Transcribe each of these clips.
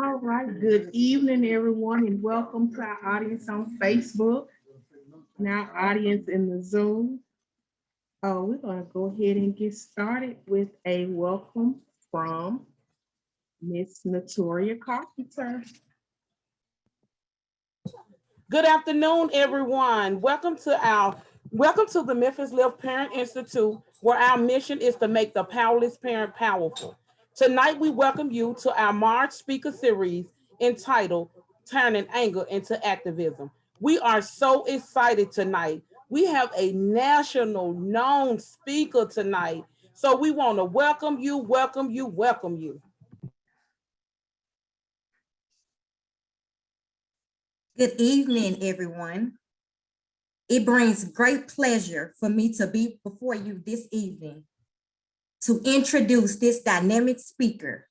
All right, good evening, everyone, and welcome to our audience on Facebook and our audience in the Zoom. We're going to go ahead and get started with a welcome from Miss Natoria Carpenter. Good afternoon, everyone. Welcome to the Memphis Left Parent Institute, where our mission is to make the powerless parent powerful. Tonight, we welcome you to our March speaker series entitled Turning Anger into Activism. We are so excited tonight. We have a national known speaker tonight. So we want to welcome you. Good evening, everyone. It brings great pleasure for me to be before you this evening to introduce this dynamic speaker.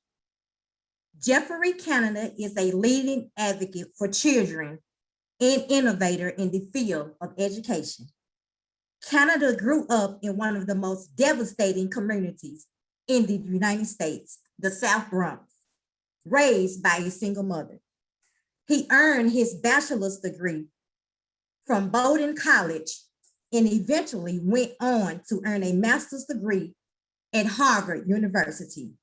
Geoffrey Canada is a leading advocate for children and innovator in the field of education. Canada grew up in one of the most devastating communities in the United States, the South Bronx, raised by a single mother. He earned his bachelor's degree from Bowdoin College and eventually went on to earn a master's degree at Harvard University.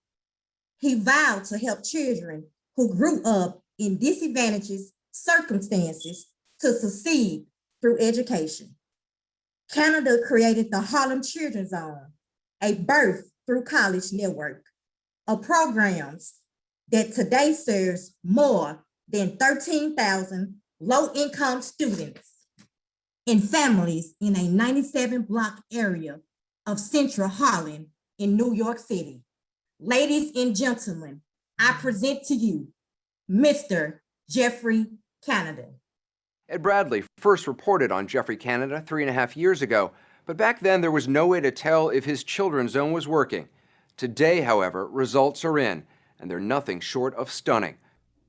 He vowed to help children who grew up in disadvantaged circumstances to succeed through education. Canada created the Harlem Children's Zone, a birth through college network of programs that today serves more than 13,000 low-income students and families in a 97-block area of Central Harlem in New York City. Ladies and gentlemen, I present to you Mr. Geoffrey Canada. Ed Bradley first reported on Geoffrey Canada 3.5 years ago, but back then there was no way to tell if his children's zone was working. Today, however, results are in, and they're nothing short of stunning.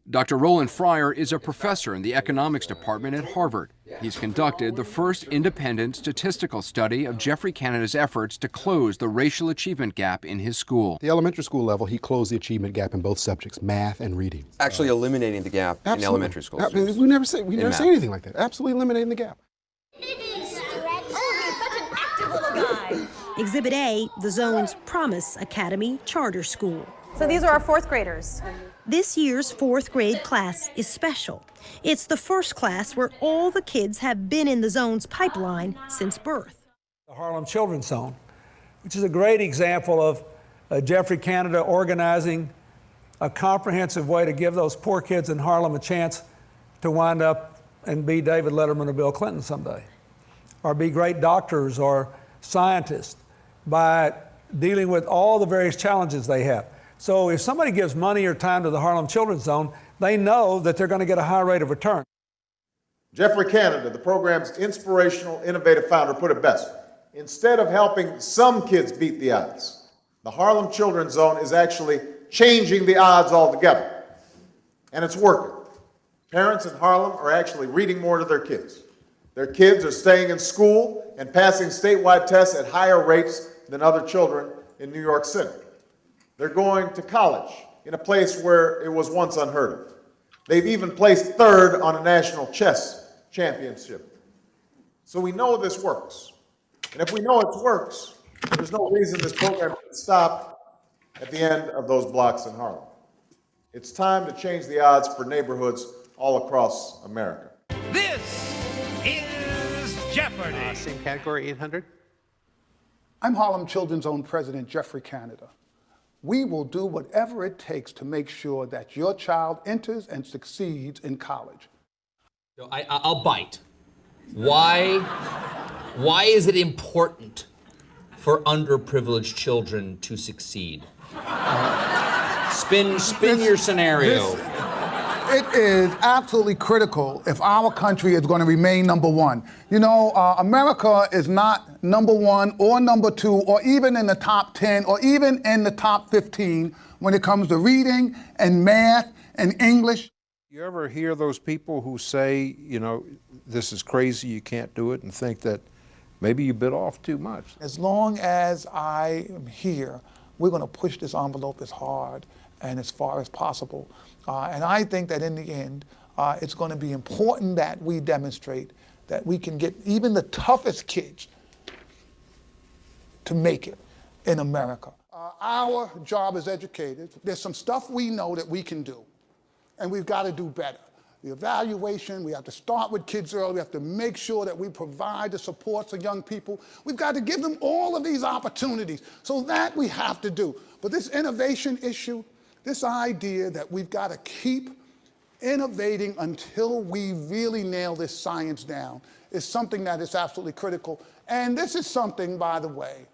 Dr. Roland Fryer is a professor in the economics department at Harvard. He's conducted the first independent statistical study of Geoffrey Canada's efforts to close the racial achievement gap in his school. The elementary school level, he closed the achievement gap in both subjects, math and reading. Actually eliminating the gap in elementary school. We never say anything like that. Absolutely eliminating the gap. Exhibit A, the zone's Promise Academy Charter School. So these are our fourth graders. This year's fourth grade class is special. It's the first class where all the kids have been in the zone's pipeline since birth. The Harlem Children's Zone, which is a great example of Geoffrey Canada organizing a comprehensive way to give those poor kids in Harlem a chance to wind up and be David Letterman or Bill Clinton someday, or be great doctors or scientists by dealing with all the various challenges they have. So if somebody gives money or time to the Harlem Children's Zone, they know that they're going to get a high rate of return. Geoffrey Canada, the program's inspirational, innovative founder, put it best. Instead of helping some kids beat the odds, the Harlem Children's Zone is actually changing the odds altogether. And it's working. Parents in Harlem are actually reading more to their kids. Their kids are staying in school and passing statewide tests at higher rates than other children in New York City. They're going to college in a place where it was once unheard of. They've even placed third on a national chess championship. So we know this works. And if we know it works, there's no reason this program can stop at the end of those blocks in Harlem. It's time to change the odds for neighborhoods all across America. This is Jeopardy! Same category, 800. I'm Harlem Children's Zone President Geoffrey Canada. We will do whatever it takes to make sure that your child enters and succeeds in college. So I'll bite. Why is it important for underprivileged children to succeed? Spin your scenario. It is absolutely critical if our country is going to remain number one. You know, America is not number one or number two or even in the top 10 or even in the top 15 when it comes to reading and math and English. You ever hear those people who say, you know, this is crazy, you can't do it, and think that maybe you bit off too much? As long as I am here, we're going to push this envelope as hard and as far as possible. And I think that in the end, it's going to be important that we demonstrate that we can get even the toughest kids to make it in America. Our job as educators, there's some stuff we know that we can do, and we've got to do better. The evaluation, we have to start with kids early. We have to make sure that we provide the supports of young people. We've got to give them all of these opportunities. So that we have to do. But this innovation issue, this idea that we've got to keep innovating until we really nail this science down is something that is absolutely critical. And this is something, by the way,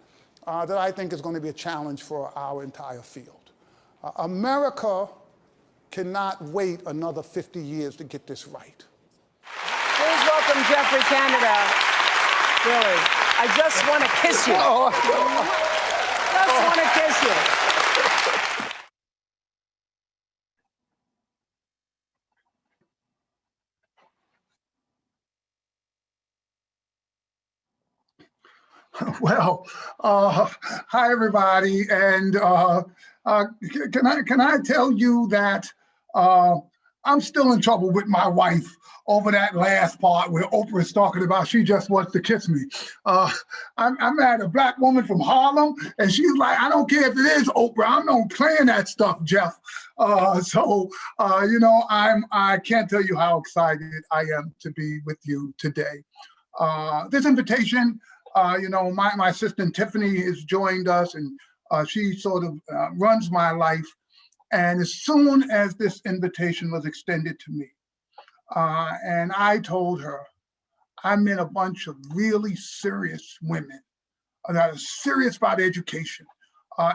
that I think is going to be a challenge for our entire field. America cannot wait another 50 years to get this right. Please welcome Geoffrey Canada. Really, I just want to kiss you. Just want to kiss you. Well, hi everybody, and can I tell you that I'm still in trouble with my wife over that last part where Oprah is talking about she just wants to kiss me. I met a black woman from Harlem, and she's like, I don't care if it is Oprah, I'm not playing that stuff, Jeff. You know, I can't tell you how excited I am to be with you today. This invitation. You know, my assistant Tiffany has joined us, and she sort of runs my life. And as soon as this invitation was extended to me, and I told her, I'm in a bunch of really serious women that are serious about education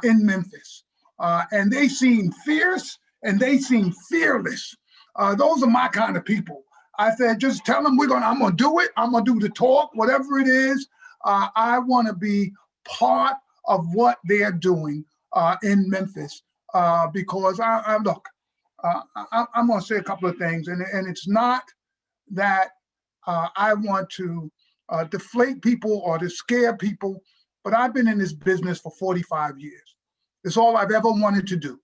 in Memphis. And they seem fierce and they seem fearless. Those are my kind of people. I said, just tell them I'm gonna do it. I'm gonna do the talk, whatever it is. I want to be part of what they're doing in Memphis because I'm going to say a couple of things, and it's not that I want to deflate people or to scare people, but I've been in this business for 45 years. It's all I've ever wanted to do.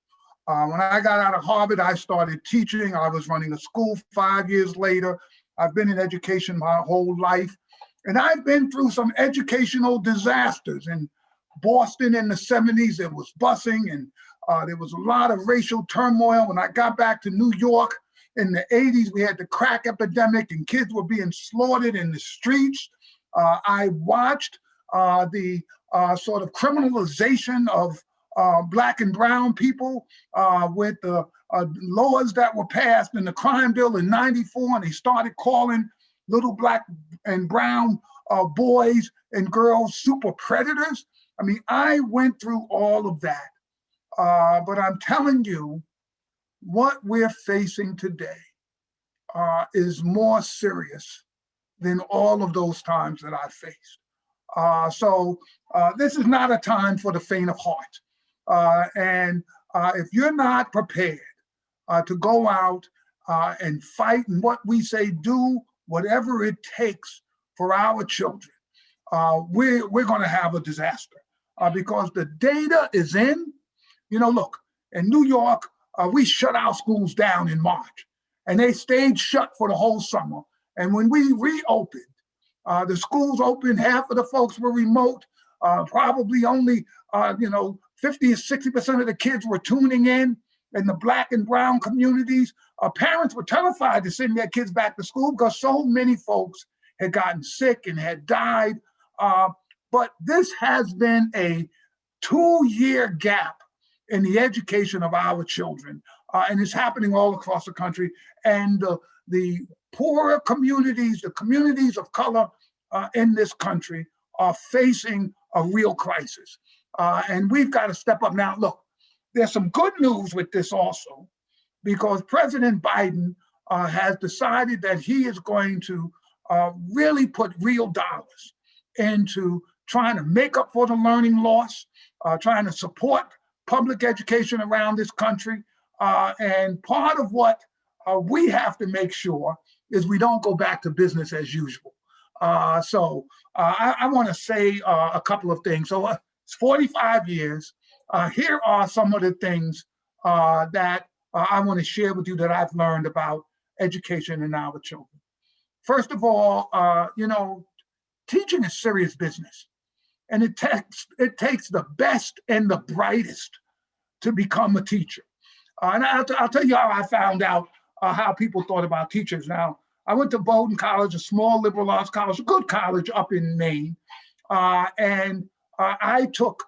When I got out of Harvard, I started teaching. I was running a school 5 years later. I've been in education my whole life. And I've been through some educational disasters. In Boston in the 70s, there was busing and there was a lot of racial turmoil. When I got back to New York in the 80s, we had the crack epidemic and kids were being slaughtered in the streets. I watched the sort of criminalization of Black and brown people with the laws that were passed in the crime bill in '94, and they started calling little Black and brown boys and girls super predators. I mean, I went through all of that. But I'm telling you, what we're facing today is more serious than all of those times that I faced. So this is not a time for the faint of heart. And if you're not prepared to go out and fight and what we say do, whatever it takes for our children, we're going to have a disaster because the data is in. You know, look, in New York, we shut our schools down in March, and they stayed shut for the whole summer. And when we reopened, the schools opened, half of the folks were remote, probably only, 50 or 60% of the kids were tuning in the Black and brown communities. Parents were terrified to send their kids back to school because so many folks had gotten sick and had died. But this has been a 2-year gap in the education of our children. And it's happening all across the country. And the poorer communities, the communities of color in this country are facing a real crisis. And we've got to step up. Now, look, there's some good news with this also, because President Biden has decided that he is going to really put real dollars into trying to make up for the learning loss, trying to support public education around this country. And part of what we have to make sure is we don't go back to business as usual. So I want to say a couple of things. So it's 45 years. Here are some of the things that I want to share with you that I've learned about education in our children. First of all, teaching is serious business, and it takes the best and the brightest to become a teacher. And I'll tell you how I found out how people thought about teachers. Now, I went to Bowdoin College, a small liberal arts college, a good college up in Maine. I took,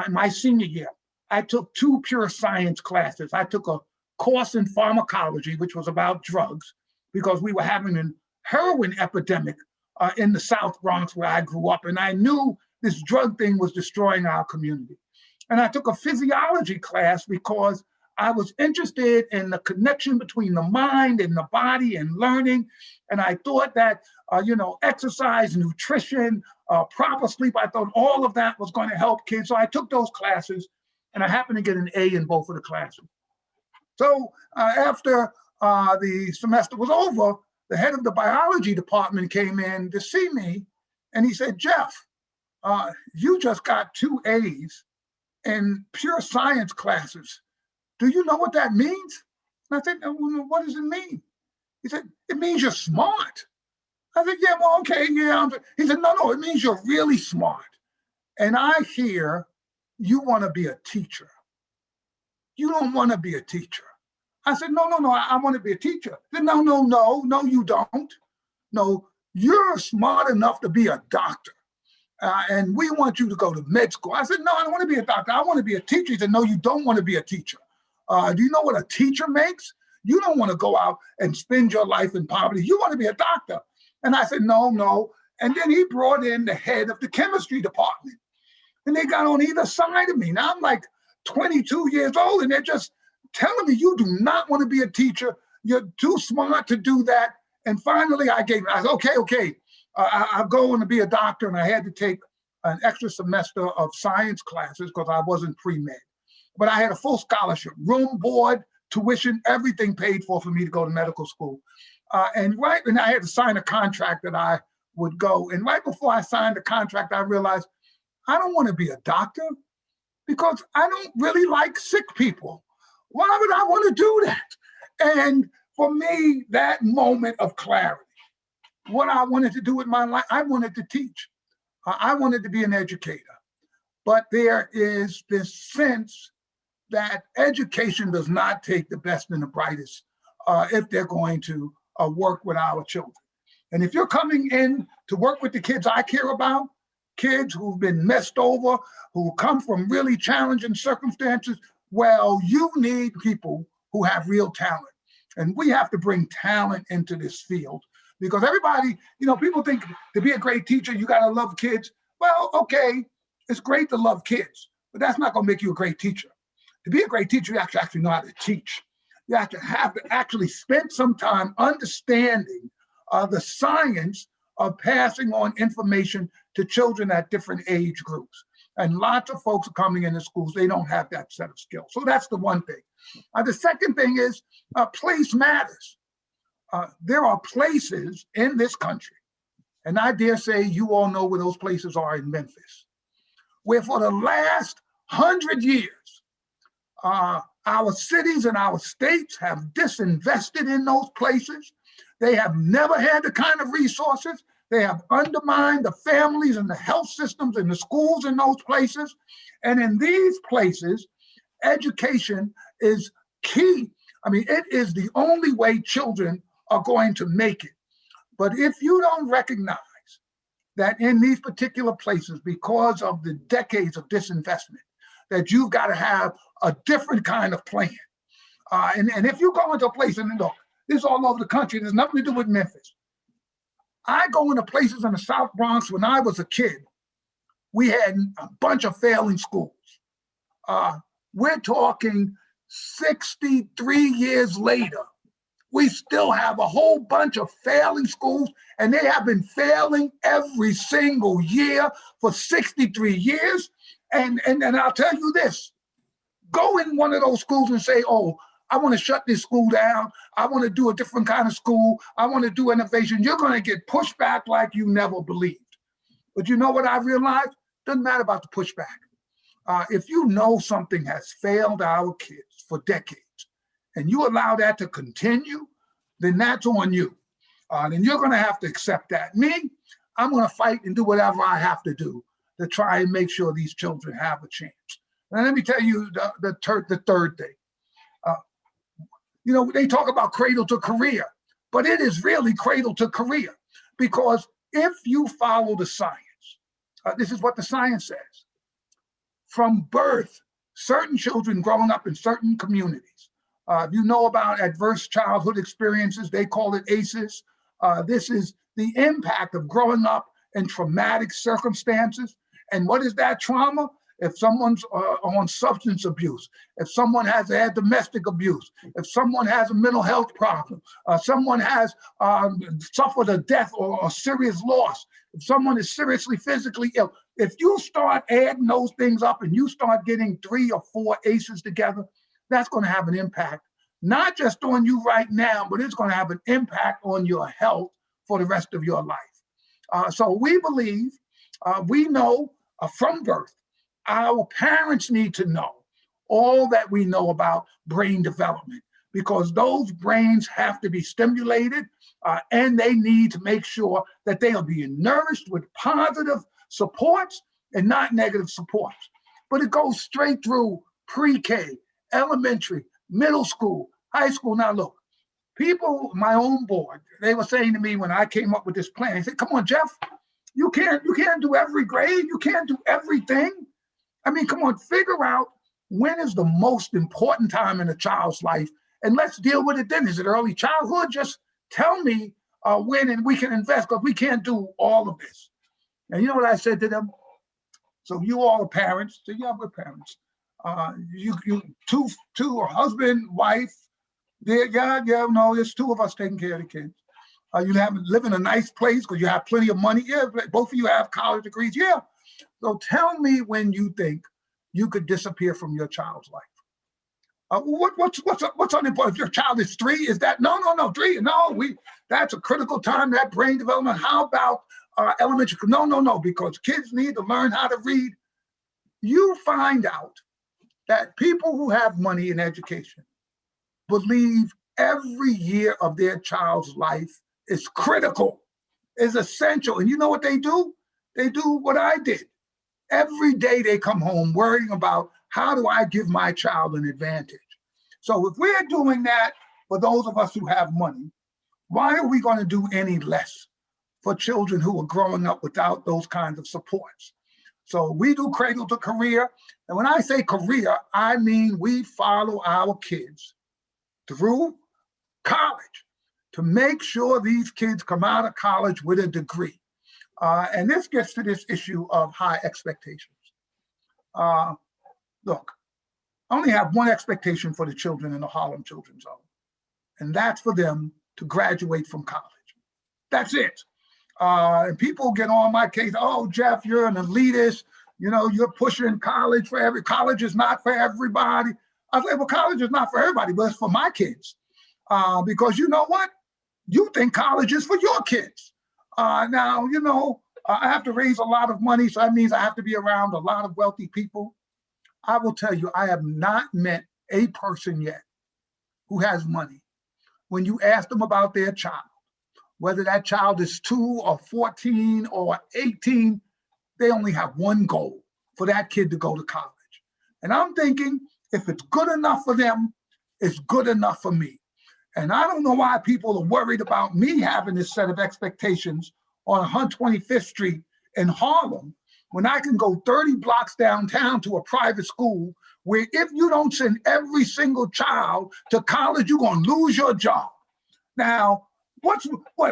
in my senior year, I took 2 pure science classes. I took a course in pharmacology, which was about drugs, because we were having a heroin epidemic in the South Bronx where I grew up. And I knew this drug thing was destroying our community. And I took a physiology class because I was interested in the connection between the mind and the body and learning. And I thought that, exercise, nutrition, proper sleep, I thought all of that was going to help kids. So I took those classes, and I happened to get an A in both of the classes. So after the semester was over, the head of the biology department came in to see me, and he said, "Jeff, you just got 2 A's in pure science classes. Do you know what that means?" And I said, "What does it mean?" He said, "It means you're smart." I said, "Yeah, well, okay, yeah." He said, No, it means you're really smart. And I hear you want to be a teacher. You don't want to be a teacher. I said, no, I want to be a teacher. He said, no, you don't. No, you're smart enough to be a doctor. And we want you to go to med school. I said, no, I don't want to be a doctor. I want to be a teacher. He said, no, you don't want to be a teacher. Do you know what a teacher makes? You don't want to go out and spend your life in poverty. You want to be a doctor. And I said, no. And then he brought in the head of the chemistry department. And they got on either side of me. Now I'm like 22 years old, and they're just telling me, you do not want to be a teacher. You're too smart to do that. And finally, I said, okay. I'll go on to be a doctor. And I had to take an extra semester of science classes because I wasn't pre-med. But I had a full scholarship, room, board, tuition, everything paid for me to go to medical school. And I had to sign a contract that I would go. And right before I signed the contract, I realized I don't want to be a doctor because I don't really like sick people. Why would I want to do that? And for me, that moment of clarity, what I wanted to do with my life, I wanted to teach. I wanted to be an educator. But there is this sense that education does not take the best and the brightest if they're going to work with our children. And if you're coming in to work with the kids I care about, kids who've been messed over, who come from really challenging circumstances, well, you need people who have real talent. And we have to bring talent into this field because everybody, people think to be a great teacher, you got to love kids. Well, okay, it's great to love kids, but that's not going to make you a great teacher. To be a great teacher, you actually know how to teach. You have to actually spend some time understanding the science of passing on information to children at different age groups. And lots of folks are coming into schools, they don't have that set of skills. So that's the one thing. The second thing is place matters. There are places in this country, and I dare say you all know where those places are in Memphis, where for the last 100 years, our cities and our states have disinvested in those places. They have never had the kind of resources. They have undermined the families and the health systems and the schools in those places. And in these places, education is key. I mean, it is the only way children are going to make it. But if you don't recognize that in these particular places, because of the decades of disinvestment, that you've got to have a different kind of plan. And if you go into a place, and look, this is all over the country, there's nothing to do with Memphis. I go into places in the South Bronx when I was a kid, we had a bunch of failing schools. We're talking 63 years later, we still have a whole bunch of failing schools, and they have been failing every single year for 63 years. And I'll tell you this, go in one of those schools and say, oh, I want to shut this school down. I want to do a different kind of school. I want to do innovation. You're going to get pushed back like you never believed. But you know what I realized? Doesn't matter about the pushback. If you know something has failed our kids for decades, and you allow that to continue, then that's on you. Then you're going to have to accept that. Me, I'm going to fight and do whatever I have to do to try and make sure these children have a chance. And let me tell you the third thing. They talk about cradle to career, but it is really cradle to career, because if you follow the science, this is what the science says. From birth, certain children growing up in certain communities, you know about adverse childhood experiences, they call it ACEs. This is the impact of growing up in traumatic circumstances. And what is that trauma? If someone's on substance abuse, if someone has had domestic abuse, if someone has a mental health problem, someone has suffered a death or a serious loss, if someone is seriously physically ill, if you start adding those things up and you start getting 3 or 4 ACEs together, that's going to have an impact, not just on you right now, but it's going to have an impact on your health for the rest of your life. So we believe, we know from birth, our parents need to know all that we know about brain development, because those brains have to be stimulated and they need to make sure that they are being nourished with positive supports and not negative supports. But it goes straight through pre-K, elementary, middle school, high school. Now look, people, my own board, they were saying to me when I came up with this plan, they said, come on, Jeff, you can't do every grade, you can't do everything. I mean, come on, figure out when is the most important time in a child's life, and let's deal with it then. Is it early childhood? Just tell me when, and we can invest, because we can't do all of this. And you know what I said to them? So you all are parents. So yeah, we're parents. You two husband, wife. No, there's 2 of us taking care of the kids. You live in a nice place because you have plenty of money. Yeah, both of you have college degrees. Yeah. So tell me when you think you could disappear from your child's life. What's unimportant? If your child is 3, is that no 3? No, that's a critical time, that brain development. How about elementary? No, because kids need to learn how to read. You find out that people who have money in education believe every year of their child's life is critical, is essential. And you know what they do? They do what I did. Every day they come home worrying about, how do I give my child an advantage? So if we're doing that for those of us who have money, why are we going to do any less for children who are growing up without those kinds of supports? So we do cradle to career. And when I say career, I mean we follow our kids through college to make sure these kids come out of college with a degree. And this gets to this issue of high expectations. Look, I only have one expectation for the children in the Harlem Children's Zone, and that's for them to graduate from college. That's it. And people get on my case, oh, Jeff, you're an elitist. You're pushing college for college is not for everybody. I say, well, college is not for everybody, but it's for my kids. Because you know what? You think college is for your kids. Now, I have to raise a lot of money, so that means I have to be around a lot of wealthy people. I will tell you, I have not met a person yet who has money. When you ask them about their child, whether that child is 2 or 14 or 18, they only have one goal: for that kid to go to college. And I'm thinking, if it's good enough for them, it's good enough for me. And I don't know why people are worried about me having this set of expectations on 125th Street in Harlem, when I can go 30 blocks downtown to a private school where if you don't send every single child to college, you're going to lose your job. Now, what?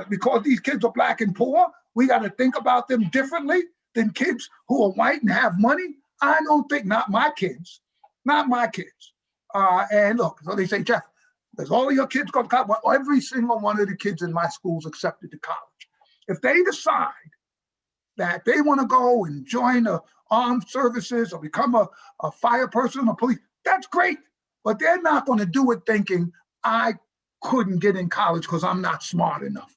Because these kids are Black and poor, we got to think about them differently than kids who are white and have money? I don't think, not my kids. And look, so they say, Jeff, does all of your kids go to college? Well, every single one of the kids in my schools accepted to college. If they decide that they want to go and join the armed services or become a fire person or police, that's great. But they're not going to do it thinking, I couldn't get in college because I'm not smart enough.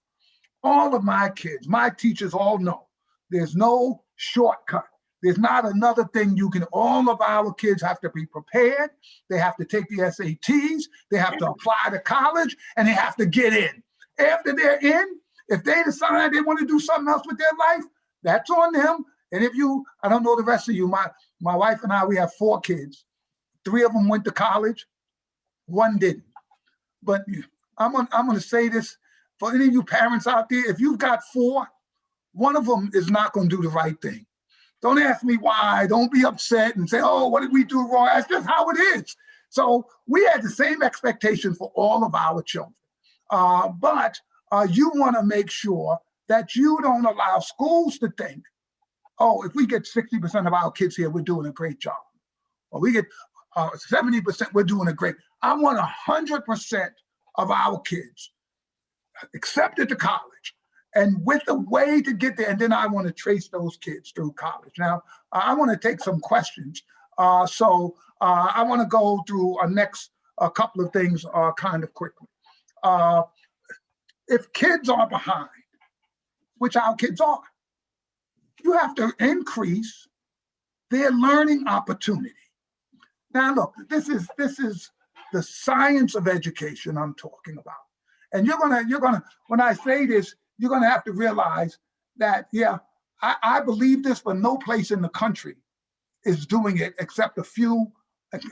All of my kids, my teachers all know, there's no shortcut. There's not another thing you can, all of our kids have to be prepared. They have to take the SATs, they have to apply to college, and they have to get in. After they're in, if they decide they want to do something else with their life, that's on them. And if you, I don't know the rest of you, my wife and I, we have 4 kids. 3 of them went to college, 1 didn't. But I'm gonna say this for any of you parents out there, if you've got 4, 1 of them is not gonna do the right thing. Don't ask me why, don't be upset and say, oh, what did we do wrong? That's just how it is. So we had the same expectation for all of our children. But you wanna make sure that you don't allow schools to think, oh, if we get 60% of our kids here, we're doing a great job. Or we get 70%, we're doing a great. I want 100% of our kids accepted to college and with a way to get there. And then I want to trace those kids through college. Now, I want to take some questions. So I want to go through a couple of things kind of quickly. If kids are behind, which our kids are, you have to increase their learning opportunity. Now, look, this is the science of education I'm talking about. And you're gonna, when I say this, you're gonna have to realize that, yeah, I believe this, but no place in the country is doing it except a few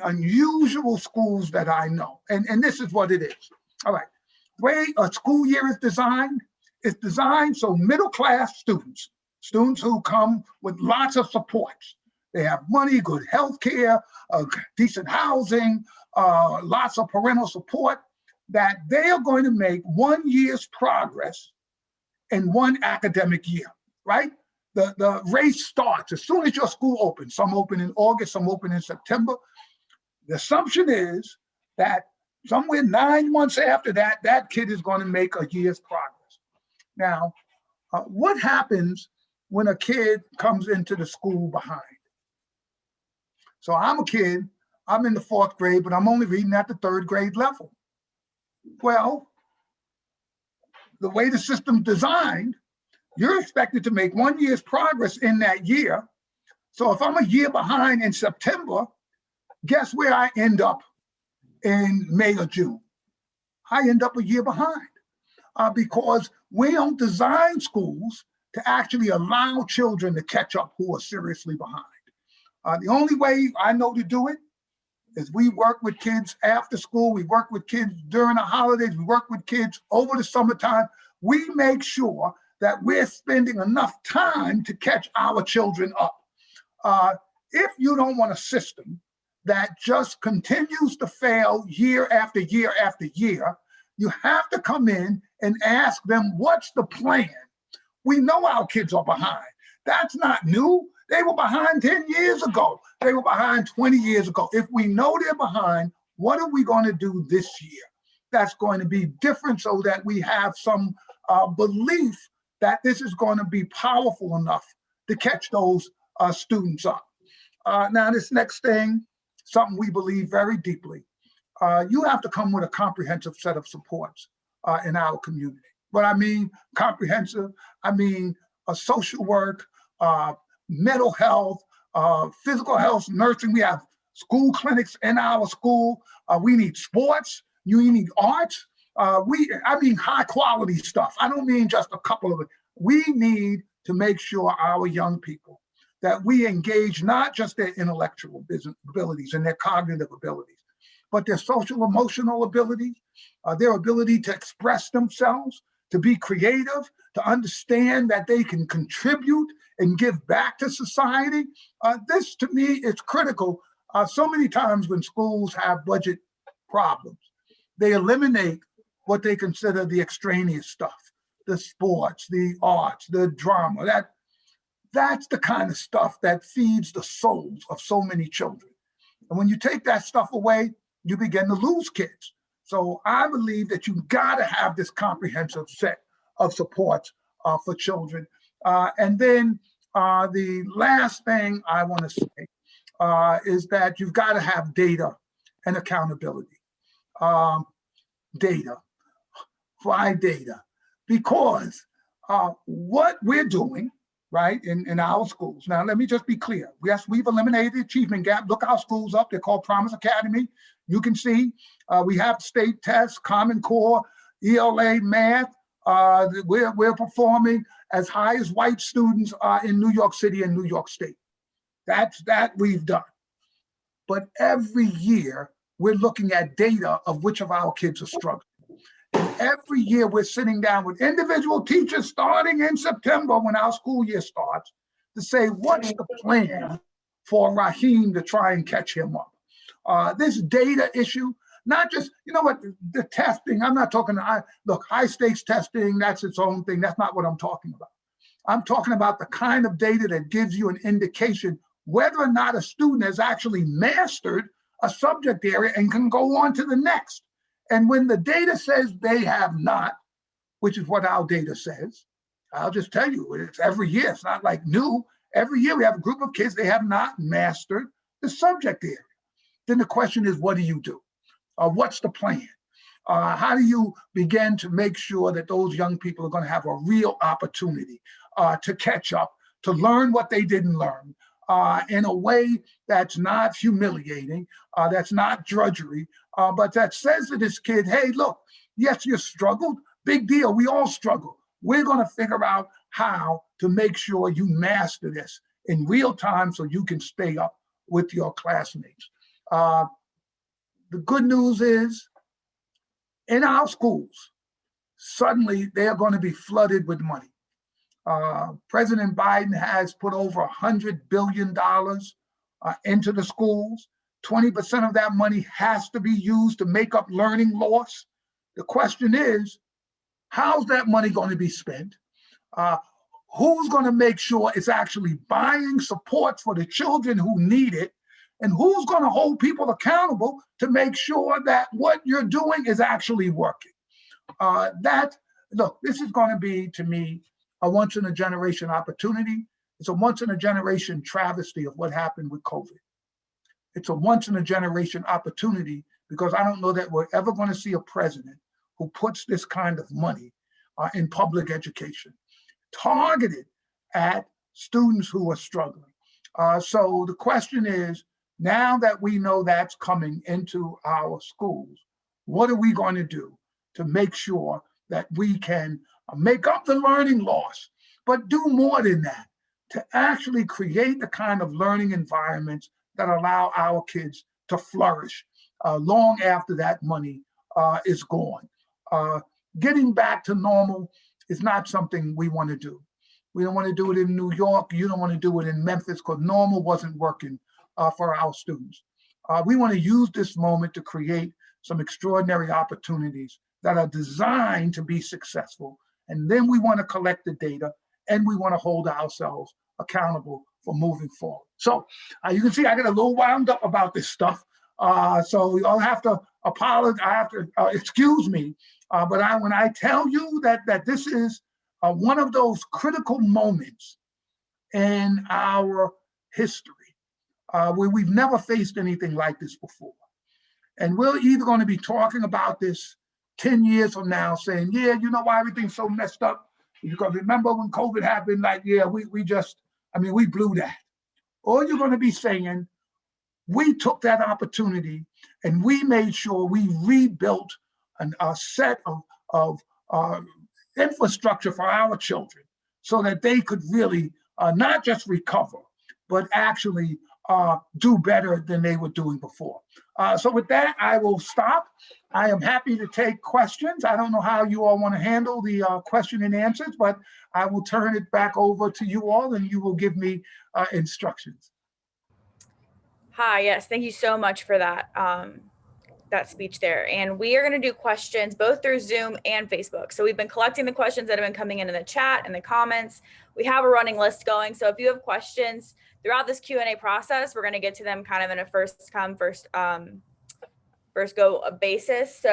unusual schools that I know. And this is what it is. All right, the way a school year is designed, it's designed so middle-class students who come with lots of supports, they have money, good health care, decent housing, lots of parental support, that they are going to make 1 year's progress in 1 academic year, right? The race starts as soon as your school opens. Some open in August, some open in September. The assumption is that somewhere 9 months after that, that kid is going to make a year's progress. Now, what happens when a kid comes into the school behind? So I'm a kid, I'm in the 4th grade, but I'm only reading at the 3rd grade level. Well, the way the system's designed, you're expected to make 1 year's progress in that year. So if I'm a year behind in September, guess where I end up in May or June? I end up a year behind because we don't design schools to actually allow children to catch up who are seriously behind. The only way I know to do it is we work with kids after school, we work with kids during the holidays, we work with kids over the summertime. We make sure that we're spending enough time to catch our children up. If you don't want a system that just continues to fail year after year after year, you have to come in and ask them, what's the plan? We know our kids are behind. That's not new. They were behind 10 years ago. They were behind 20 years ago. If we know they're behind, what are we going to do this year that's going to be different so that we have some belief that this is going to be powerful enough to catch those students up? Now, this next thing, something we believe very deeply. You have to come with a comprehensive set of supports in our community. What I mean comprehensive, I mean social work, mental health, physical health, nursing. We have school clinics in our school. We need sports. You need arts. I mean high quality stuff. I don't mean just a couple of it. We need to make sure our young people, that we engage not just their intellectual abilities and their cognitive abilities, but their social emotional abilities, their ability to express themselves, to be creative, to understand that they can contribute and give back to society. This, to me, is critical. So many times when schools have budget problems, they eliminate what they consider the extraneous stuff, the sports, the arts, the drama. That's the kind of stuff that feeds the souls of so many children. And when you take that stuff away, you begin to lose kids. So I believe that you've got to have this comprehensive set of supports for children. And then the last thing I want to say is that you've got to have data and accountability. Data. Why data? Because what we're doing right, in our schools. Now, let me just be clear. Yes, we've eliminated the achievement gap. Look our schools up. They're called Promise Academy. You can see we have state tests, Common Core, ELA, math. We're performing as high as white students are in New York City and New York State. That we've done. But every year, we're looking at data of which of our kids are struggling. And every year, we're sitting down with individual teachers starting in September when our school year starts to say, what's the plan for Raheem to try and catch him up? This data issue, not just, you know what, the testing, I'm not talking, look, high stakes testing, that's its own thing. That's not what I'm talking about. I'm talking about the kind of data that gives you an indication whether or not a student has actually mastered a subject area and can go on to the next. And when the data says they have not, which is what our data says, I'll just tell you, it's every year, it's not like new. Every year we have a group of kids, they have not mastered the subject area. Then the question is, what do you do? What's the plan? How do you begin to make sure that those young people are going to have a real opportunity to catch up, to learn what they didn't learn in a way that's not humiliating, that's not drudgery, but that says to this kid, hey, look, yes, you struggled, big deal, we all struggle. We're going to figure out how to make sure you master this in real time so you can stay up with your classmates. The good news is, in our schools, suddenly they're going to be flooded with money. President Biden has put over $100 billion into the schools. 20% of that money has to be used to make up learning loss. The question is, how's that money going to be spent? Who's going to make sure it's actually buying support for the children who need it? And who's going to hold people accountable to make sure that what you're doing is actually working? Look, this is going to be, to me, a once-in-a-generation opportunity. It's a once-in-a-generation travesty of what happened with COVID. It's a once-in-a-generation opportunity because I don't know that we're ever going to see a president who puts this kind of money in public education, targeted at students who are struggling. So the question is, now that we know that's coming into our schools, what are we going to do to make sure that we can make up the learning loss, but do more than that, to actually create the kind of learning environments that allow our kids to flourish long after that money is gone. Getting back to normal is not something we want to do. We don't want to do it in New York. You don't want to do it in Memphis because normal wasn't working for our students. We want to use this moment to create some extraordinary opportunities that are designed to be successful. And then we want to collect the data and we want to hold ourselves accountable for moving forward. So you can see I get a little wound up about this stuff. So I'll have to apologize. I have to excuse me. But when I tell you that this is one of those critical moments in our history where we've never faced anything like this before. And we're either going to be talking about this 10 years from now saying, yeah, you know why everything's so messed up? Because remember when COVID happened, like, yeah, we blew that. Or you're going to be saying, we took that opportunity and we made sure we rebuilt a set of infrastructure for our children so that they could really not just recover, but actually do better than they were doing before. So with that, I will stop. I am happy to take questions. I don't know how you all want to handle the question and answers, but I will turn it back over to you all and you will give me instructions. Hi, yes, thank you so much for that, that speech there. And we are going to do questions both through Zoom and Facebook. So we've been collecting the questions that have been coming in the chat and the comments. We have a running list going. So if you have questions throughout this Q&A process, we're going to get to them kind of in a first come, first go basis.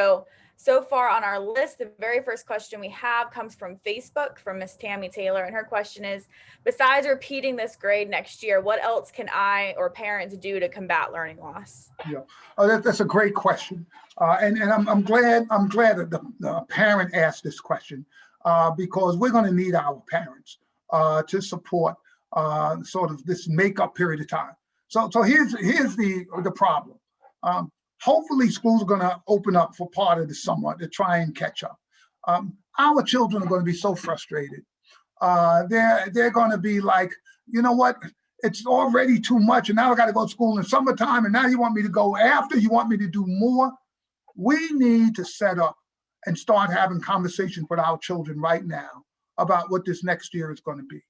So far on our list, the very first question we have comes from Facebook from Miss Tammy Taylor. And her question is, besides repeating this grade next year, what else can I or parents do to combat learning loss? Yeah, that's a great question. And I'm glad that the parent asked this question because we're going to need our parents to support sort of this makeup period of time. So here's the problem. Hopefully schools are going to open up for part of the summer to try and catch up. Our children are going to be so frustrated. They're going to be like, you know what? It's already too much, and now I got to go to school in the summertime, and now you want me to go after, you want me to do more. We need to set up and start having conversations with our children right now about what this next year is going to be.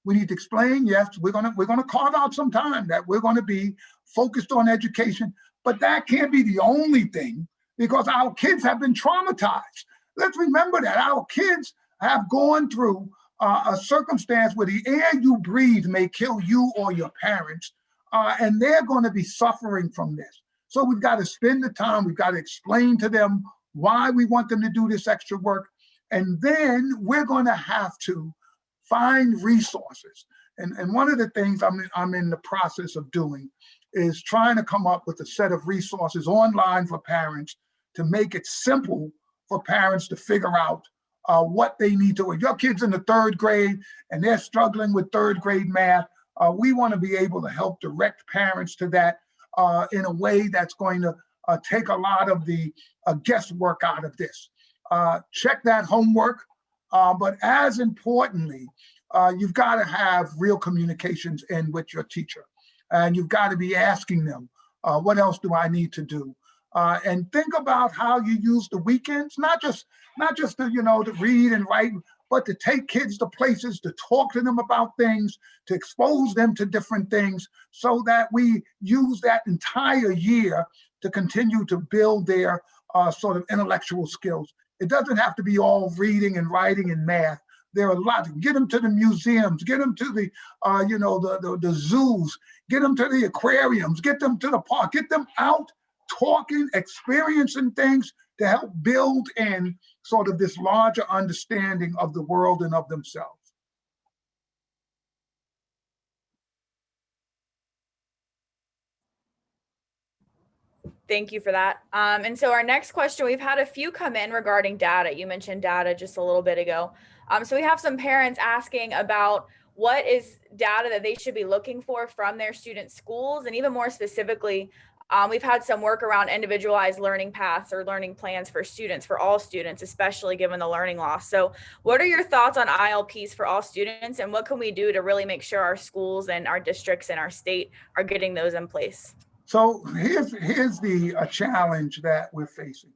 We need to explain, yes, we're going to carve out some time that we're going to be focused on education, but that can't be the only thing because our kids have been traumatized. Let's remember that our kids have gone through a circumstance where the air you breathe may kill you or your parents, and they're going to be suffering from this. So we've got to spend the time, we've got to explain to them why we want them to do this extra work, and then we're going to have to find resources. And one of the things I'm in the process of doing is trying to come up with a set of resources online for parents to make it simple for parents to figure out what they need to. If your kid's in the 3rd grade and they're struggling with 3rd grade math, we want to be able to help direct parents to that in a way that's going to take a lot of the guesswork out of this. Check that homework, but as importantly, you've got to have real communications in with your teacher, and you've got to be asking them, what else do I need to do? And think about how you use the weekends, not just to, to read and write, but to take kids to places, to talk to them about things, to expose them to different things, so that we use that entire year to continue to build their sort of intellectual skills. It doesn't have to be all reading and writing and math. There are a lot. Get them to the museums, get them to the, the zoos, get them to the aquariums, get them to the park, get them out talking, experiencing things to help build in sort of this larger understanding of the world and of themselves. Thank you for that. And so our next question, we've had a few come in regarding data. You mentioned data just a little bit ago. So we have some parents asking about what is data that they should be looking for from their student schools, and even more specifically, we've had some work around individualized learning paths or learning plans for students, for all students, especially given the learning loss. So what are your thoughts on ILPs for all students, and what can we do to really make sure our schools and our districts and our state are getting those in place? So here's the challenge that we're facing.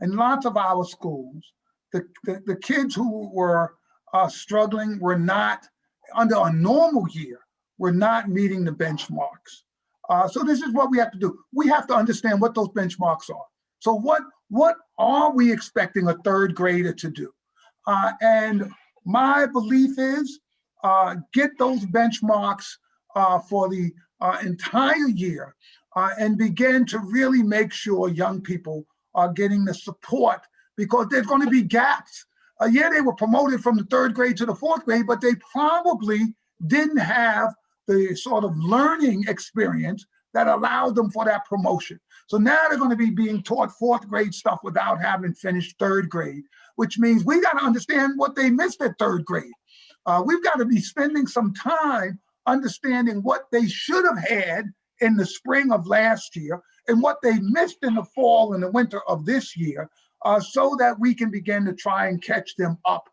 In lots of our schools, the kids who were struggling were not, under a normal year, were not meeting the benchmarks. So this is what we have to do. We have to understand what those benchmarks are. So what are we expecting a 3rd grader to do? And my belief is get those benchmarks for the entire year and begin to really make sure young people are getting the support, because there's going to be gaps. Yeah, they were promoted from the 3rd grade to the 4th grade, but they probably didn't have the sort of learning experience that allowed them for that promotion. So now they're going to be being taught 4th grade stuff without having finished 3rd grade, which means we got to understand what they missed at 3rd grade. We've got to be spending some time understanding what they should have had in the spring of last year and what they missed in the fall and the winter of this year, so that we can begin to try and catch them up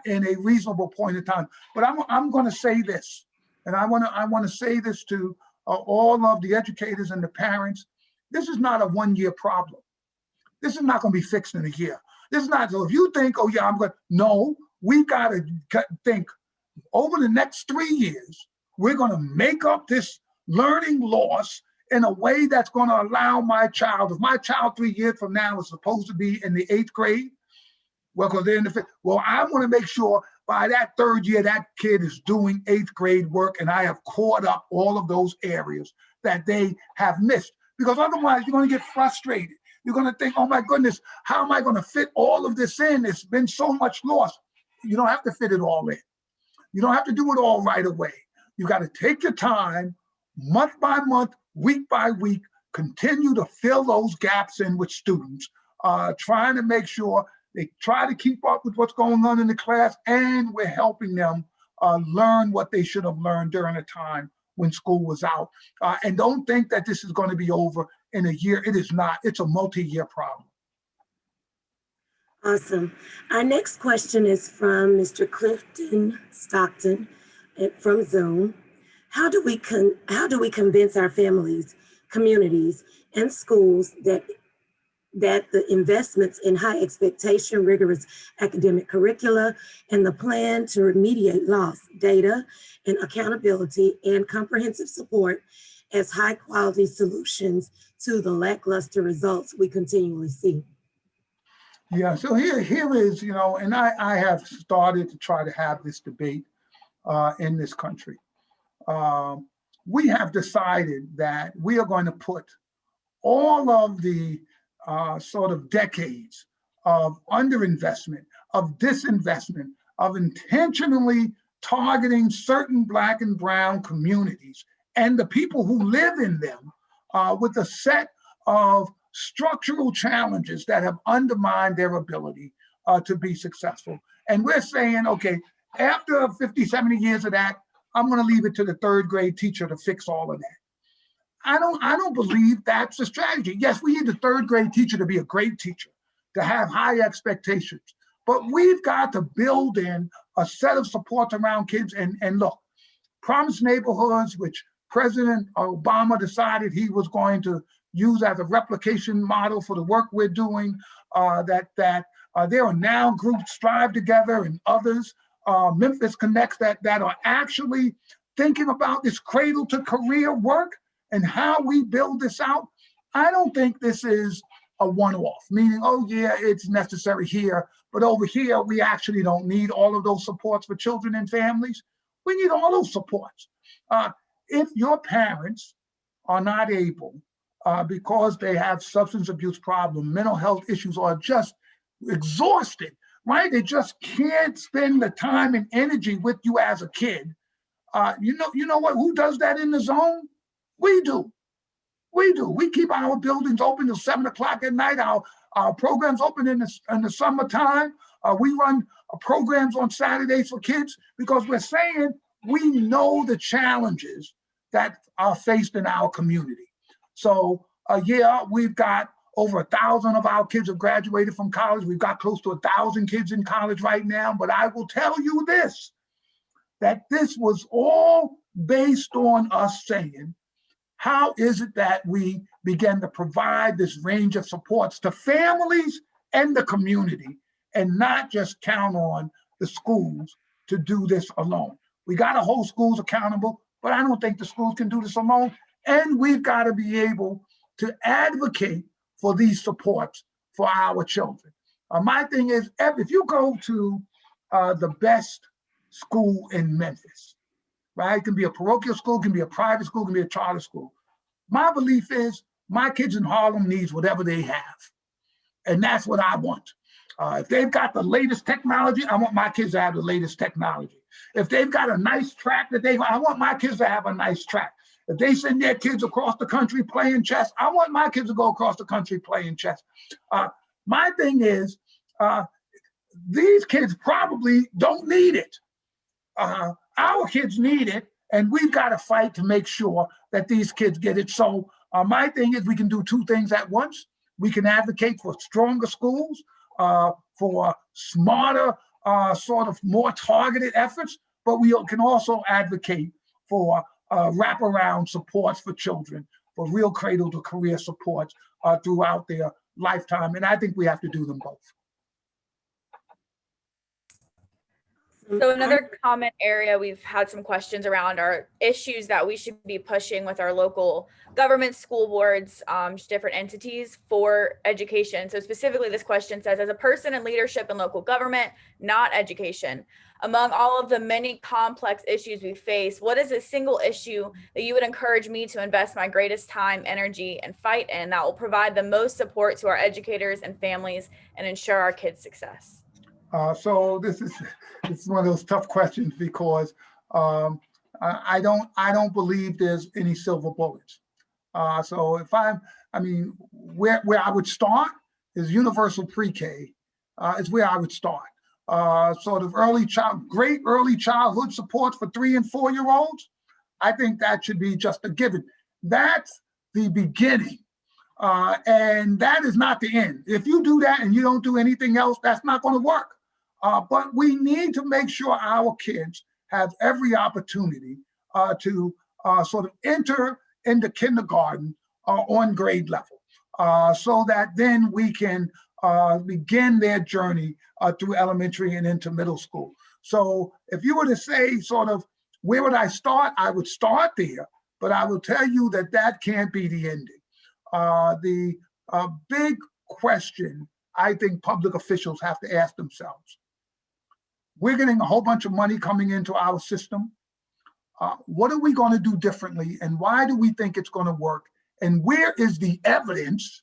in a reasonable point of time. But I'm going to say this, and I want to say this to all of the educators and the parents. This is not a one-year problem. This is not going to be fixed in a year. This is not, so if you think, oh yeah, I'm going, no, we got to think over the next 3 years, we're going to make up this learning loss in a way that's going to allow my child, if my child 3 years from now is supposed to be in the 8th grade, well, because they're in the 5th, well, I want to make sure by that 3rd year, that kid is doing 8th grade work, and I have caught up all of those areas that they have missed. Because otherwise, you're going to get frustrated. You're going to think, oh my goodness, how am I going to fit all of this in? It's been so much loss. You don't have to fit it all in. You don't have to do it all right away. You got to take your time, month by month, week by week, continue to fill those gaps in with students, trying to make sure they try to keep up with what's going on in the class, and we're helping them learn what they should have learned during a time when school was out. And don't think that this is going to be over in a year. It is not. It's a multi-year problem. Awesome. Our next question is from Mr. Clifton Stockton from Zoom. How do we convince our families, communities, and schools that the investments in high expectation, rigorous academic curricula, and the plan to remediate loss, data, and accountability and comprehensive support as high quality solutions to the lackluster results we continually see? Yeah, so here is, and I have started to try to have this debate in this country. We have decided that we are going to put all of the sort of decades of underinvestment, of disinvestment, of intentionally targeting certain Black and brown communities and the people who live in them with a set of structural challenges that have undermined their ability to be successful. And we're saying, okay, after 50, 70 years of that, I'm going to leave it to the third grade teacher to fix all of that. I don't believe that's the strategy. Yes, we need the third grade teacher to be a great teacher, to have high expectations, but we've got to build in a set of supports around kids. And look, Promised Neighborhoods, which President Obama decided he was going to use as a replication model for the work we're doing, there are now groups, Strive Together and others, Memphis Connects, that are actually thinking about this cradle to career work and how we build this out. I don't think this is a one-off, meaning, oh yeah, it's necessary here, but over here, we actually don't need all of those supports for children and families. We need all those supports. If your parents are not able, because they have substance abuse problem, mental health issues, or just exhausted, right? They just can't spend the time and energy with you as a kid. You know what? Who does that in the zone? We do. We do. We keep our buildings open till 7 o'clock at night. Our programs open in the summertime. We run programs on Saturdays for kids because we're saying we know the challenges that are faced in our community. So yeah, we've got over 1,000 of our kids have graduated from college. We've got close to 1,000 kids in college right now. But I will tell you this, that this was all based on us saying, how is it that we began to provide this range of supports to families and the community and not just count on the schools to do this alone? We got to hold schools accountable, but I don't think the schools can do this alone. And we've got to be able to advocate for these supports for our children. My thing is, if you go to the best school in Memphis, right? It can be a parochial school, can be a private school, can be a charter school. My belief is my kids in Harlem needs whatever they have. And that's what I want. If they've got the latest technology, I want my kids to have the latest technology. If they've got a nice track I want my kids to have a nice track. If they send their kids across the country playing chess, I want my kids to go across the country playing chess. My thing is, these kids probably don't need it. Our kids need it, and we've got to fight to make sure that these kids get it. So my thing is we can do two things at once. We can advocate for stronger schools, for smarter, sort of more targeted efforts, but we can also advocate for wraparound supports for children, for real cradle to career supports throughout their lifetime. And I think we have to do them both. So another common area we've had some questions around are issues that we should be pushing with our local government, school boards, just different entities for education. So specifically this question says, as a person in leadership in local government, not education, among all of the many complex issues we face, what is a single issue that you would encourage me to invest my greatest time, energy, and fight in that will provide the most support to our educators and families and ensure our kids' success? So this is one of those tough questions because I don't believe there's any silver bullets. So where I would start is universal pre-K is where I would start. sort of great early childhood support for 3 and 4-year-olds, I think that should be just a given. That's the beginning. And that is not the end. If you do that and you don't do anything else, that's not going to work. But we need to make sure our kids have every opportunity to sort of enter into kindergarten on grade level, so that then we can begin their journey through elementary and into middle school. So if you were to say sort of, where would I start? I would start there, but I will tell you that that can't be the ending. The big question I think public officials have to ask themselves: we're getting a whole bunch of money coming into our system. What are we going to do differently, and why do we think it's going to work? And where is the evidence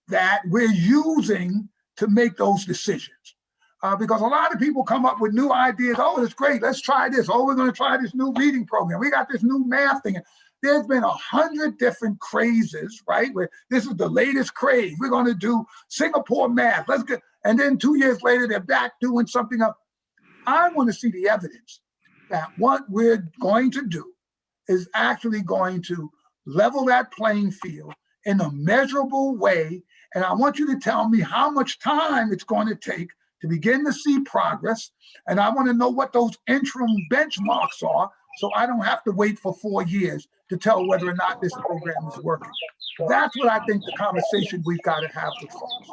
that we're using to make those decisions? Because a lot of people come up with new ideas. Oh, it's great. Let's try this. Oh, we're going to try this new reading program. We got this new math thing. There's been 100 different crazes, right? Where this is the latest craze. We're going to do Singapore math. Let's get, and then 2 years later, they're back doing something else. I want to see the evidence that what we're going to do is actually going to level that playing field in a measurable way. And I want you to tell me how much time it's going to take to begin to see progress. And I want to know what those interim benchmarks are, so I don't have to wait for 4 years to tell whether or not this program is working. That's what I think the conversation we've got to have with folks.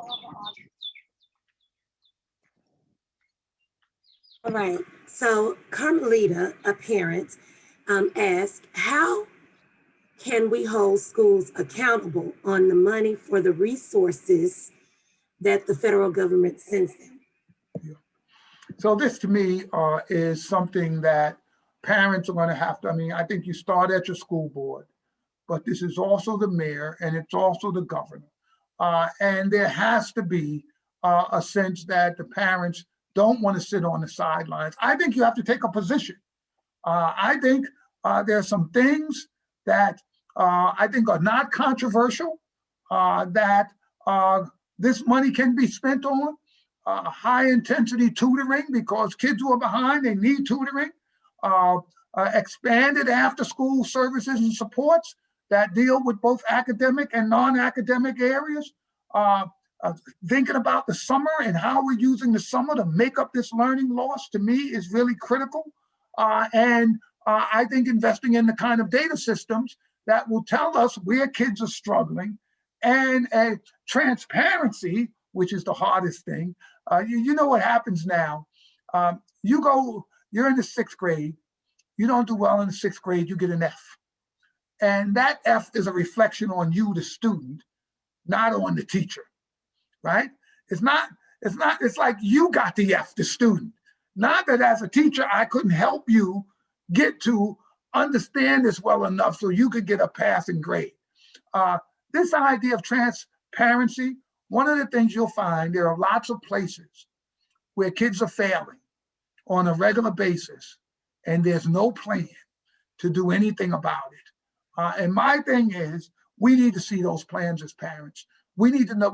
All right, so Carmelita, a parent, asked, how can we hold schools accountable on the money for the resources that the federal government sends them? Yeah. So this to me is something that parents are going to have to, I think you start at your school board, but this is also the mayor and it's also the governor. And there has to be a sense that the parents don't want to sit on the sidelines. I think you have to take a position. I think there are some things that I think are not controversial, that this money can be spent on. High intensity tutoring, because kids who are behind, they need tutoring. Expanded after school services and supports that deal with both academic and non-academic areas. Thinking about the summer and how we're using the summer to make up this learning loss, to me, is really critical. And I think investing in the kind of data systems that will tell us where kids are struggling, and transparency, which is the hardest thing. You know what happens now. You're in the 6th grade, you don't do well in the 6th grade, you get an F. And that F is a reflection on you, the student, not on the teacher, right? It's like you got the F, the student. Not that as a teacher, I couldn't help you get to understand this well enough so you could get a passing grade. This idea of transparency, one of the things you'll find, there are lots of places where kids are failing on a regular basis, and there's no plan to do anything about it. And my thing is, we need to see those plans as parents. We need to know,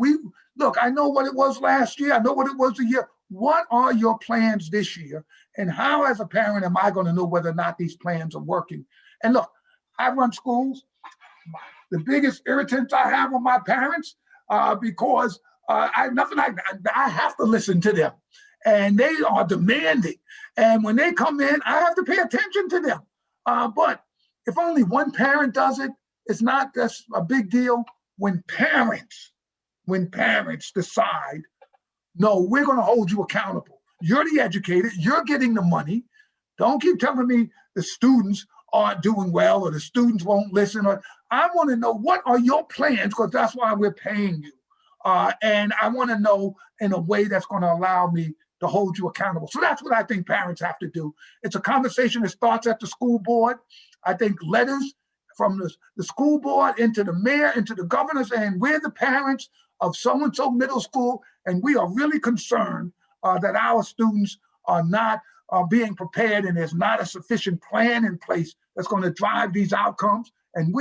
look, I know what it was last year, I know what it was the year. What are your plans this year? And how, as a parent, am I going to know whether or not these plans are working? And look, I run schools. The biggest irritants I have with my parents, because I have to listen to them, and they are demanding. And when they come in, I have to pay attention to them. But if only one parent does it, it's not just a big deal. When parents decide, no, we're going to hold you accountable. You're the educator. You're getting the money. Don't keep telling me the students aren't doing well or the students won't listen. Or I want to know, what are your plans? Because that's why we're paying you. And I want to know in a way that's going to allow me to hold you accountable. So that's what I think parents have to do. It's a conversation that starts at the school board. I think letters from the school board into the mayor, into the governor, saying we're the parents of so-and-so middle school, and we are really concerned that our students are not being prepared, and there's not a sufficient plan in place that's going to drive these outcomes. And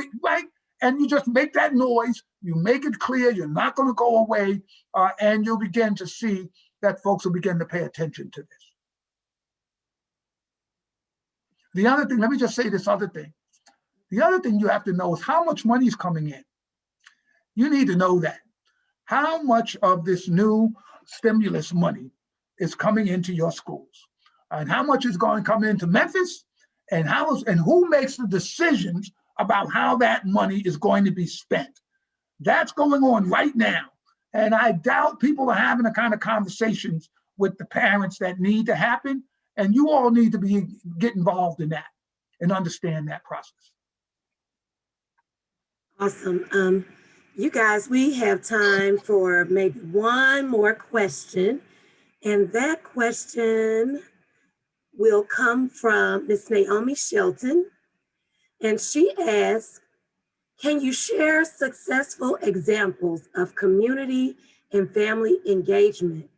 and you just make that noise, you make it clear you're not going to go away, and you'll begin to see that folks will begin to pay attention to this. The other thing, let me just say this other thing. The other thing you have to know is how much money is coming in. You need to know that. How much of this new stimulus money is coming into your schools? And how much is going to come into Memphis? And who makes the decisions about how that money is going to be spent? That's going on right now. And I doubt people are having the kind of conversations with the parents that need to happen. And you all need to get involved in that and understand that process. Awesome. You guys, we have time for maybe one more question. And that question will come from Miss Naomi Shelton. And she asks, can you share successful examples of community and family engagement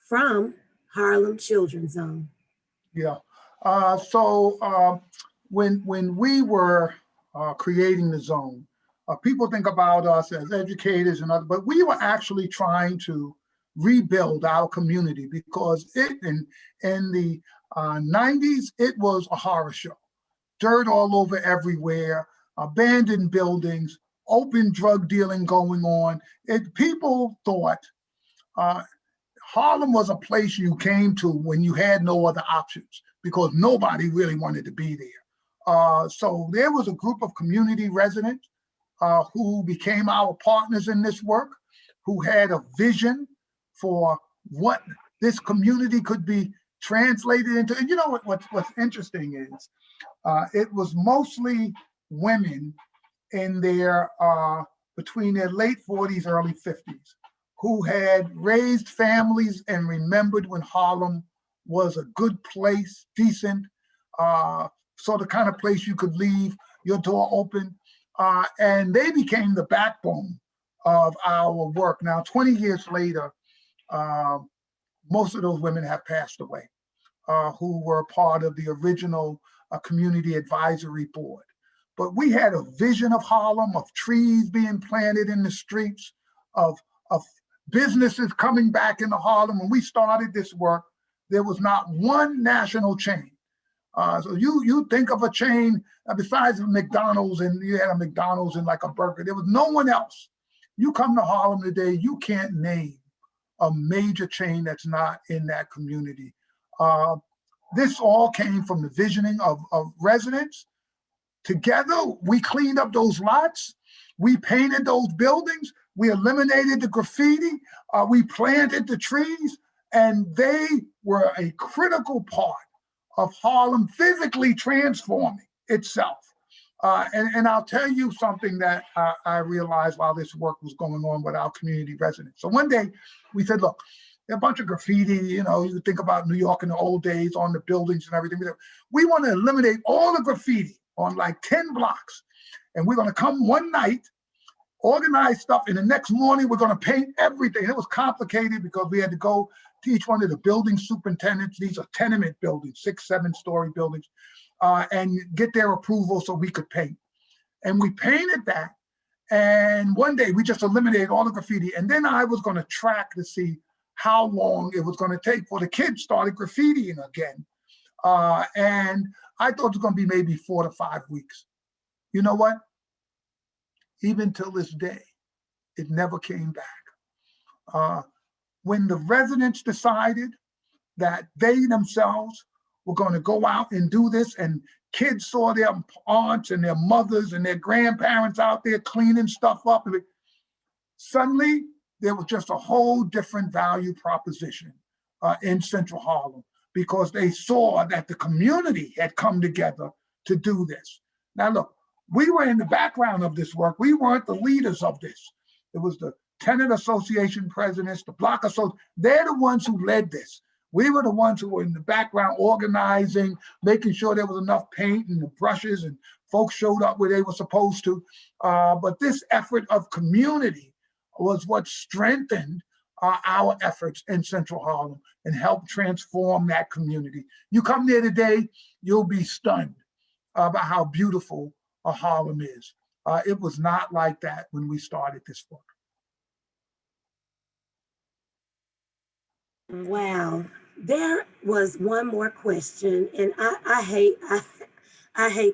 from Harlem Children's Zone? Yeah. When we were creating the zone, people think about us as educators and other, but we were actually trying to rebuild our community because in the 90s, it was a horror show. Dirt all over everywhere, abandoned buildings, open drug dealing going on. People thought Harlem was a place you came to when you had no other options because nobody really wanted to be there. So there was a group of community residents who became our partners in this work, who had a vision for what this community could be translated into. And you know what's interesting is it was mostly women in their between their late 40s, early 50s, who had raised families and remembered when Harlem was a good place, decent, sort of kind of place you could leave your door open. And they became the backbone of our work. Now, 20 years later, most of those women have passed away, who were part of the original community advisory board. But we had a vision of Harlem, of trees being planted in the streets, of businesses coming back into Harlem. When we started this work, there was not one national chain. So you think of a chain besides McDonald's, and you had a McDonald's and like a burger. There was no one else. You come to Harlem today, you can't name a major chain that's not in that community. This all came from the visioning of residents. Together, we cleaned up those lots. We painted those buildings. We eliminated the graffiti. We planted the trees, and they were a critical part of Harlem physically transforming itself. And I'll tell you something that I realized while this work was going on with our community residents. So one day we said, look, there are a bunch of graffiti, you think about New York in the old days on the buildings and everything. We want to eliminate all the graffiti on like 10 blocks. And we're going to come one night, organize stuff, and the next morning we're going to paint everything. It was complicated because we had to go to each one of the building superintendents. These are tenement buildings, 6, 7-story buildings, and get their approval so we could paint. And we painted that. And one day we just eliminated all the graffiti. And then I was going to track to see how long it was going to take for the kids started graffitiing again. And I thought it was going to be maybe 4 to 5 weeks. You know what? Even till this day, it never came back. When the residents decided that they themselves were going to go out and do this, and kids saw their aunts and their mothers and their grandparents out there cleaning stuff up, suddenly there was just a whole different value proposition in Central Harlem, because they saw that the community had come together to do this. Now, look, we were in the background of this work. We weren't the leaders of this. It was the tenant association presidents, the block association. They're the ones who led this. We were the ones who were in the background organizing, making sure there was enough paint and the brushes and folks showed up where they were supposed to. But this effort of community was what strengthened our efforts in Central Harlem and helped transform that community. You come there today, you'll be stunned about how beautiful Harlem is. It was not like that when we started this work. Wow. There was one more question, and I hate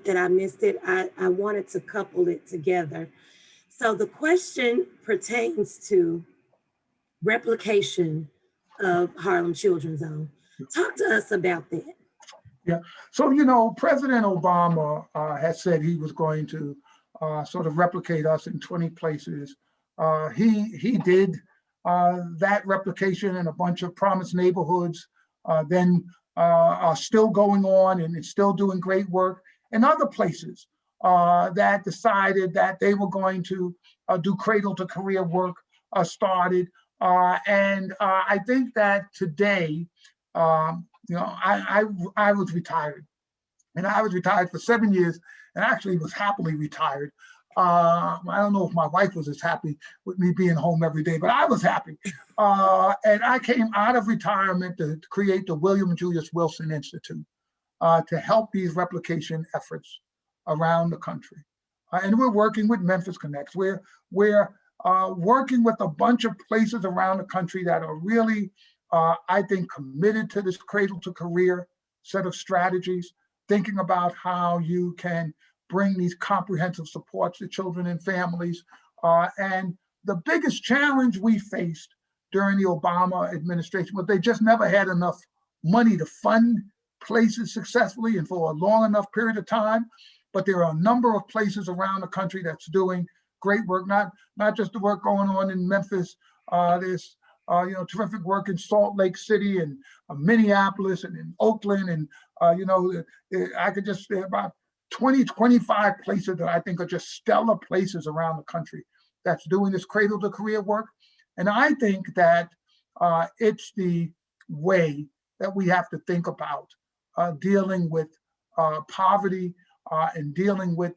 that I missed it. I wanted to couple it together. So the question pertains to replication of Harlem Children's Zone. Talk to us about that. Yeah. So, President Obama has said he was going to sort of replicate us in 20 places. He did that replication in a bunch of promised neighborhoods, then are still going on and is still doing great work. And other places that decided that they were going to do cradle to career work started. I think that today, I was retired, and I was retired for 7 years, and actually was happily retired. I don't know if my wife was as happy with me being home every day, but I was happy. And I came out of retirement to create the William and Julius Wilson Institute to help these replication efforts around the country. And we're working with Memphis Connects. We're working with a bunch of places around the country that are really, I think, committed to this cradle to career set of strategies, thinking about how you can bring these comprehensive supports to children and families. And the biggest challenge we faced during the Obama administration was they just never had enough money to fund places successfully and for a long enough period of time. But there are a number of places around the country that's doing great work, not just the work going on in Memphis. There's terrific work in Salt Lake City and Minneapolis and in Oakland. And, I could just say about 20, 25 places that I think are just stellar places around the country that's doing this cradle to career work. And I think that it's the way that we have to think about dealing with poverty and dealing with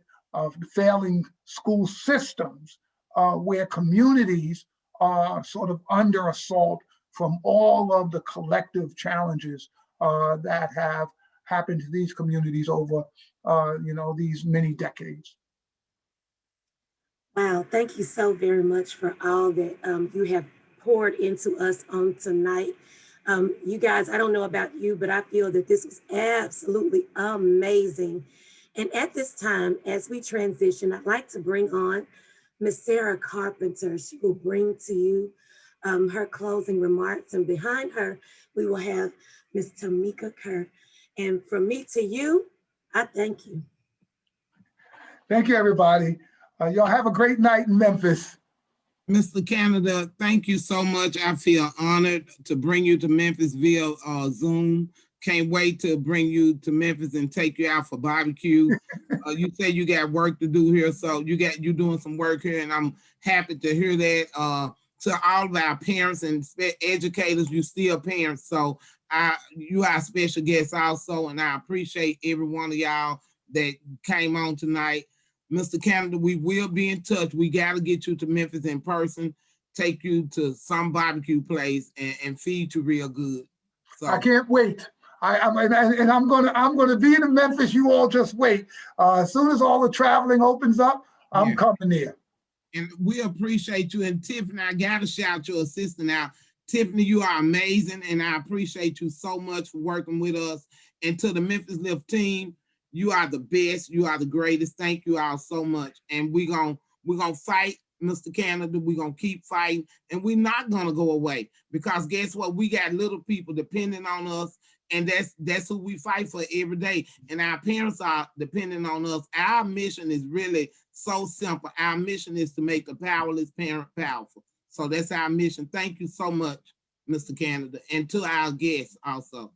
failing school systems where communities are sort of under assault from all of the collective challenges that have happened to these communities over these many decades. Wow, thank you so very much for all that you have poured into us on tonight. You guys, I don't know about you, but I feel that this was absolutely amazing. And at this time, as we transition, I'd like to bring on Miss Sarah Carpenter. She will bring to you her closing remarks. And behind her, we will have Miss Tamika Kerr. And from me to you, I thank you. Thank you, everybody. Y'all have a great night in Memphis. Mr. Canada, thank you so much. I feel honored to bring you to Memphis via Zoom. Can't wait to bring you to Memphis and take you out for barbecue. You say you got work to do here, so you doing some work here, and I'm happy to hear that. To all of our parents and educators, you still parents, so you are special guests also, and I appreciate every one of y'all that came on tonight. Mr. Canada, we will be in touch. We got to get you to Memphis in person, take you to some barbecue place, and feed you real good. So I can't wait. I'm gonna be in Memphis. You all just wait. As soon as all the traveling opens up, I'm coming there. And we appreciate you. And Tiffany, I gotta shout your assistant out. Tiffany, you are amazing, and I appreciate you so much for working with us. And to the Memphis Lift team, you are the best. You are the greatest. Thank you all so much. And we're gonna fight, Mr. Canada. We're gonna keep fighting, and we're not gonna go away, because guess what? We got little people depending on us, and that's who we fight for every day. And our parents are depending on us. Our mission is really so simple. Our mission is to make the powerless parent powerful. So that's our mission. Thank you so much, Mr. Canada, and to our guests also.